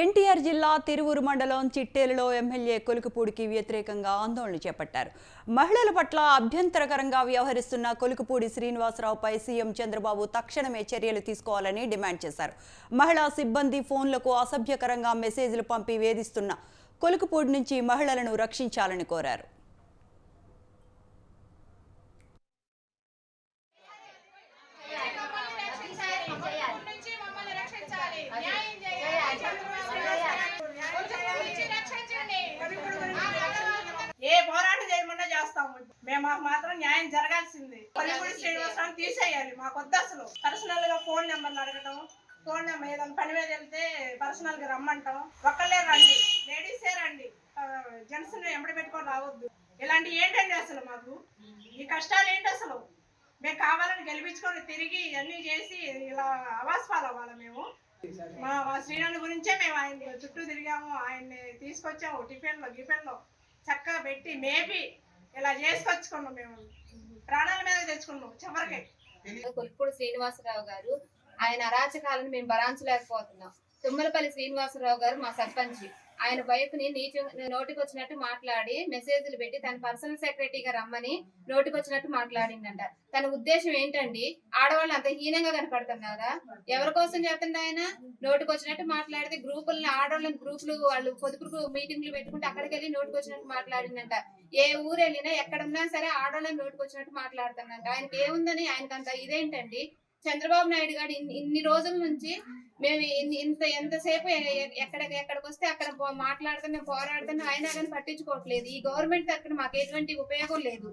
ఎన్టీఆర్ జిల్లా తిరువురు మండలం చిట్టేలులో ఎమ్మెల్యే కొలుకుపూడికి వ్యతిరేకంగా ఆందోళన చేపట్టారు. మహిళల పట్ల అభ్యంతరకరంగా వ్యవహరిస్తున్న కొలుకుపూడి శ్రీనివాసరావుపై సీఎం చంద్రబాబు తక్షణమే చర్యలు తీసుకోవాలని డిమాండ్ చేశారు. మహిళా సిబ్బంది ఫోన్లకు అసభ్యకరంగా మెసేజ్లు పంపి వేధిస్తున్న కొలుకుపూడి నుంచి మహిళలను రక్షించాలని కోరారు. ఏ పోరాటం చేయమన్నా చేస్తాము. మేము మాత్రం న్యాయం జరగాల్సింది. కొలుకుపూడి శ్రీనివాసరావు తీసేయాలి. మాకు వద్దు అసలు. పర్సనల్ గా ఫోన్ నెంబర్లు అడగటం, ఫోన్ నెంబర్ ఏదైనా పని మీద వెళ్తే పర్సనల్ గా రమ్మంటాం. ఒక్కలే రండి, లేడీసే రండి, జెంట్స్ ఎంబడి పెట్టుకొని రావద్దు. ఇలాంటి ఏంటండి అసలు మాకు ఈ కష్టాలు ఏంటి అసలు? మేము కావాలని గెలిపించుకొని తిరిగి ఇవన్నీ చేసి ఇలా అవాస్పాలు అవ్వాలి. మేము మా శ్రీరాముల గురించే మేము ఆయన చుట్టూ తిరిగాము. ఆయన్ని తీసుకొచ్చాము. టిఫిన్లో చక్కగా పెట్టి మేపి ఇలా చేసుకొచ్చుకున్నాం. మేము ప్రాణాల మీద తెచ్చుకున్నాం చివరికి. కొలుకుపూడి శ్రీనివాసరావు గారు ఆయన అరాచకాలను మేము భరించలేకపోతున్నాం. తుమ్మలపల్లి శ్రీనివాసరావు గారు మా సర్పంచ్. ఆయన వైఫ్ ని నోటికి వచ్చినట్టు మాట్లాడి మెసేజ్లు పెట్టి తన పర్సనల్ సెక్రటరీగా రమ్మని నోటికి వచ్చినట్టు మాట్లాడిందంట. తన ఉద్దేశం ఏంటండి? ఆడవాళ్ళు అంత హీనంగా కనపడుతున్నారా? ఎవరి కోసం చేస్తుంది ఆయన? నోటికి వచ్చినట్టు మాట్లాడితే గ్రూపులను ఆడవాళ్ళని గ్రూపులు వాళ్ళు పొదుపు మీటింగ్లు పెట్టుకుంటే అక్కడికి వెళ్ళి నోటికి వచ్చినట్టు మాట్లాడిందంట. ఏ ఊరు వెళ్ళినా ఎక్కడున్నా సరే ఆడవాళ్ళని నోటికి వచ్చినట్టు మాట్లాడుతుందంట. ఆయనకి ఏముందని ఆయనకంత ఇదేంటండి? చంద్రబాబు నాయుడు గారు ఇన్ని రోజుల నుంచి మేము ఎంతసేపు ఎక్కడికి వస్తే అక్కడ మాట్లాడుతున్నా పోరాడుతున్నా అయినా కానీ పట్టించుకోవట్లేదు. ఈ గవర్నమెంట్ తరఫున మాకు ఎటువంటి ఉపయోగం లేదు.